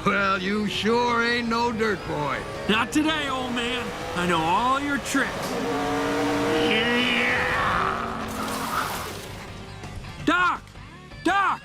Well, you sure ain't no dirt boy. Not today, old man. I know all your tricks. Doc! Doc!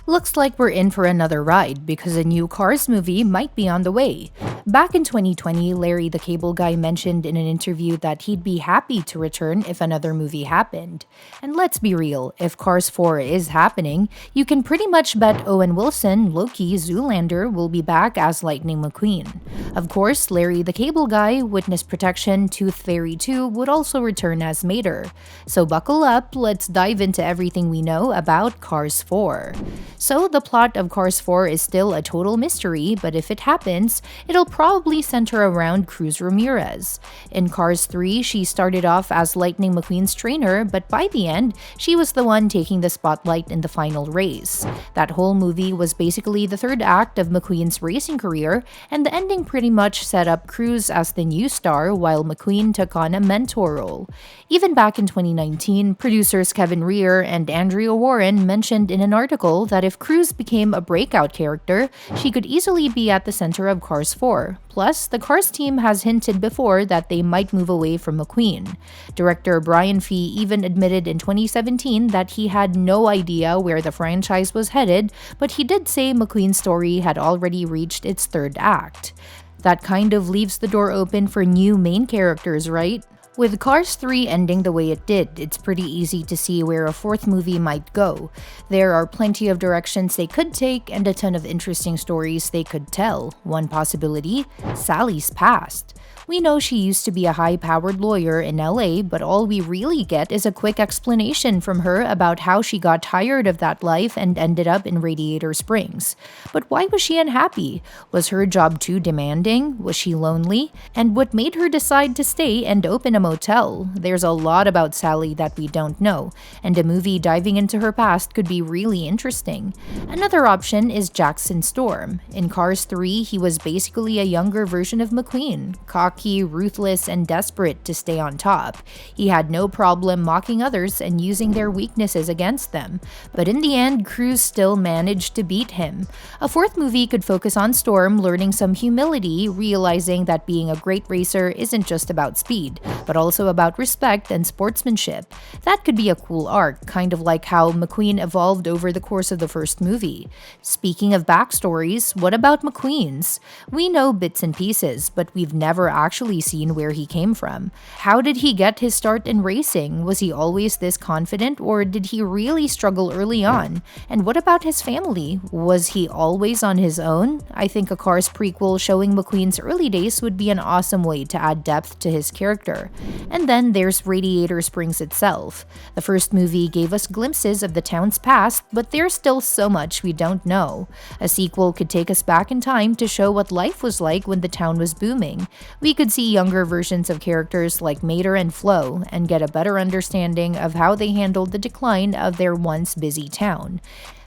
Looks like we're in for another ride because a new Cars movie might be on the way. Back in 2020, Larry the Cable Guy mentioned in an interview that he'd be happy to return if another movie happened. And let's be real, if Cars 4 is happening, you can pretty much bet Owen Wilson, Loki, Zoolander will be back as Lightning McQueen. Of course, Larry the Cable Guy, Witness Protection, Tooth Fairy 2 would also return as Mater. So buckle up, let's dive into everything we know about Cars 4. So the plot of Cars 4 is still a total mystery, but if it happens, it'll probably center around Cruz Ramirez. In Cars 3, she started off as Lightning McQueen's trainer, but by the end, she was the one taking the spotlight in the final race. That whole movie was basically the third act of McQueen's racing career, and the ending pretty much set up Cruz as the new star while McQueen took on a mentor role. Even back in 2019, producers Kevin Rear and Andrea Warren mentioned in an article that if Cruz became a breakout character, she could easily be at the center of Cars 4. Plus, the Cars team has hinted before that they might move away from McQueen. Director Brian Fee even admitted in 2017 that he had no idea where the franchise was headed, but he did say McQueen's story had already reached its third act. That kind of leaves the door open for new main characters, right? With Cars 3 ending the way it did, it's pretty easy to see where a fourth movie might go. There are plenty of directions they could take and a ton of interesting stories they could tell. One possibility, Sally's past. We know she used to be a high-powered lawyer in LA, but all we really get is a quick explanation from her about how she got tired of that life and ended up in Radiator Springs. But why was she unhappy? Was her job too demanding? Was she lonely? And what made her decide to stay and open a motel? There's a lot about Sally that we don't know, and a movie diving into her past could be really interesting. Another option is Jackson Storm. In Cars 3, he was basically a younger version of McQueen, cocky, ruthless, and desperate to stay on top. He had no problem mocking others and using their weaknesses against them, but in the end, Cruz still managed to beat him. A fourth movie could focus on Storm learning some humility, realizing that being a great racer isn't just about speed, but also about respect and sportsmanship. That could be a cool arc, kind of like how McQueen evolved over the course of the first movie. Speaking of backstories, what about McQueen's? We know bits and pieces, but we've never actually seen where he came from. How did he get his start in racing? Was he always this confident, or did he really struggle early on? And what about his family? Was he always on his own? I think a Cars prequel showing McQueen's early days would be an awesome way to add depth to his character. And then there's Radiator Springs itself. The first movie gave us glimpses of the town's past, but there's still so much we don't know. A sequel could take us back in time to show what life was like when the town was booming. We could see younger versions of characters like Mater and Flo and get a better understanding of how they handled the decline of their once busy town.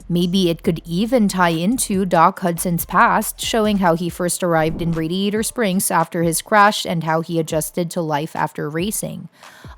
Maybe it could even tie into Doc Hudson's past, showing how he first arrived in Radiator Springs after his crash and how he adjusted to life after racing.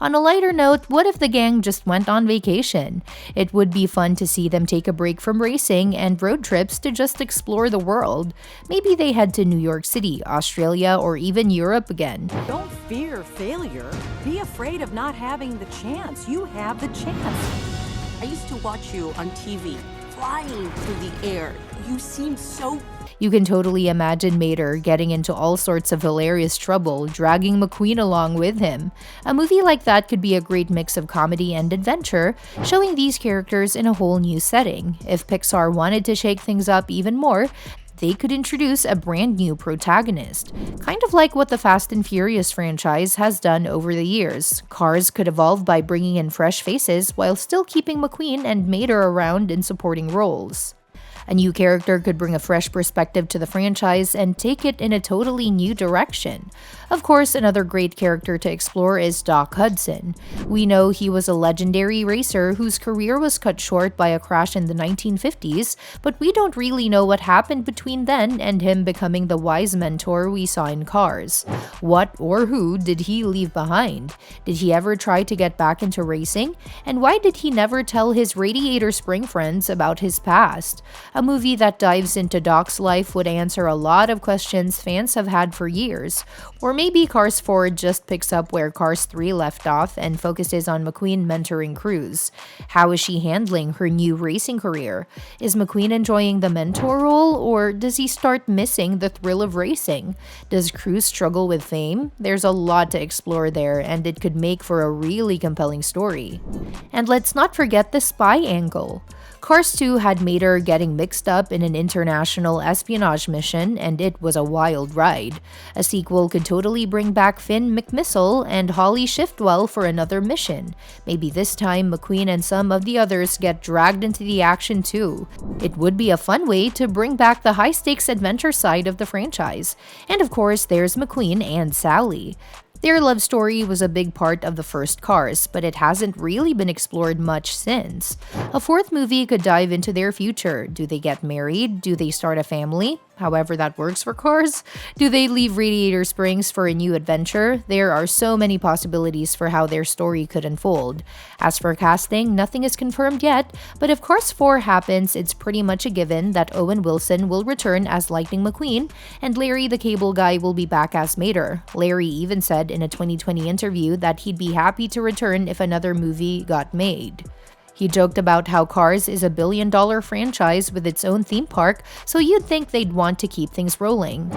On a lighter note, what if the gang just went on vacation? It would be fun to see them take a break from racing and road trips to just explore the world. Maybe they head to New York City, Australia, or even Europe again. Don't fear failure. Be afraid of not having the chance. You have the chance. I used to watch you on TV, flying through the air. You seem so... You can totally imagine Mater getting into all sorts of hilarious trouble, dragging McQueen along with him. A movie like that could be a great mix of comedy and adventure, showing these characters in a whole new setting. If Pixar wanted to shake things up even more, they could introduce a brand new protagonist. Kind of like what the Fast and Furious franchise has done over the years. Cars could evolve by bringing in fresh faces while still keeping McQueen and Mater around in supporting roles. A new character could bring a fresh perspective to the franchise and take it in a totally new direction. Of course, another great character to explore is Doc Hudson. We know he was a legendary racer whose career was cut short by a crash in the 1950s, but we don't really know what happened between then and him becoming the wise mentor we saw in Cars. What or who did he leave behind? Did he ever try to get back into racing? And why did he never tell his Radiator Spring friends about his past? A movie that dives into Doc's life would answer a lot of questions fans have had for years. Or maybe Cars 4 just picks up where Cars 3 left off and focuses on McQueen mentoring Cruz. How is she handling her new racing career? Is McQueen enjoying the mentor role, or does he start missing the thrill of racing? Does Cruz struggle with fame? There's a lot to explore there, and it could make for a really compelling story. And let's not forget the spy angle. Cars 2 had Mater getting mixed up in an international espionage mission, and it was a wild ride. A sequel could totally bring back Finn McMissile and Holly Shiftwell for another mission. Maybe this time McQueen and some of the others get dragged into the action too. It would be a fun way to bring back the high-stakes adventure side of the franchise. And of course, there's McQueen and Sally. Their love story was a big part of the first Cars, but it hasn't really been explored much since. A fourth movie could dive into their future. Do they get married? Do they start a family? However that works for Cars. Do they leave Radiator Springs for a new adventure? There are so many possibilities for how their story could unfold. As for casting, nothing is confirmed yet, but if Cars 4 happens, it's pretty much a given that Owen Wilson will return as Lightning McQueen, and Larry the Cable Guy will be back as Mater. Larry even said in a 2020 interview that he'd be happy to return if another movie got made. He joked about how Cars is a billion-dollar franchise with its own theme park, so you'd think they'd want to keep things rolling.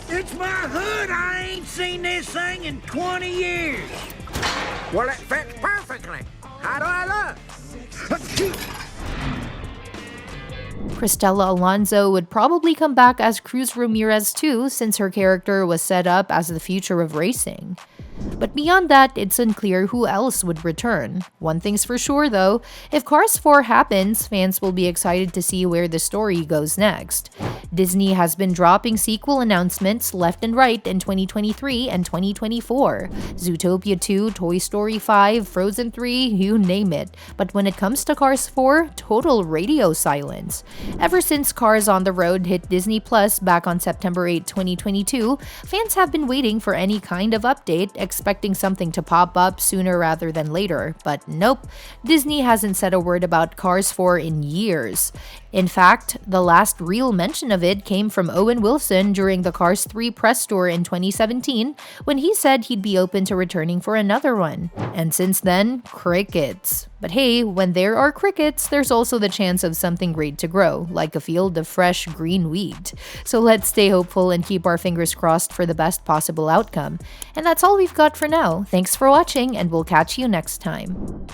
It's my hood! I ain't seen this thing in 20 years! Well, it fits perfectly. How do I look? Cristela Alonso would probably come back as Cruz Ramirez too, since her character was set up as the future of racing. But beyond that, it's unclear who else would return. One thing's for sure though, if Cars 4 happens, fans will be excited to see where the story goes next. Disney has been dropping sequel announcements left and right in 2023 and 2024. Zootopia 2, Toy Story 5, Frozen 3, you name it. But when it comes to Cars 4, total radio silence. Ever since Cars on the Road hit Disney Plus back on September 8, 2022, fans have been waiting for any kind of update, expecting something to pop up sooner rather than later. But nope, Disney hasn't said a word about Cars 4 in years. In fact, the last real mention of it came from Owen Wilson during the Cars 3 press tour in 2017, when he said he'd be open to returning for another one. And since then, crickets. But hey, when there are crickets, there's also the chance of something great to grow, like a field of fresh green wheat. So let's stay hopeful and keep our fingers crossed for the best possible outcome. And that's all we've got for now. Thanks for watching, and we'll catch you next time.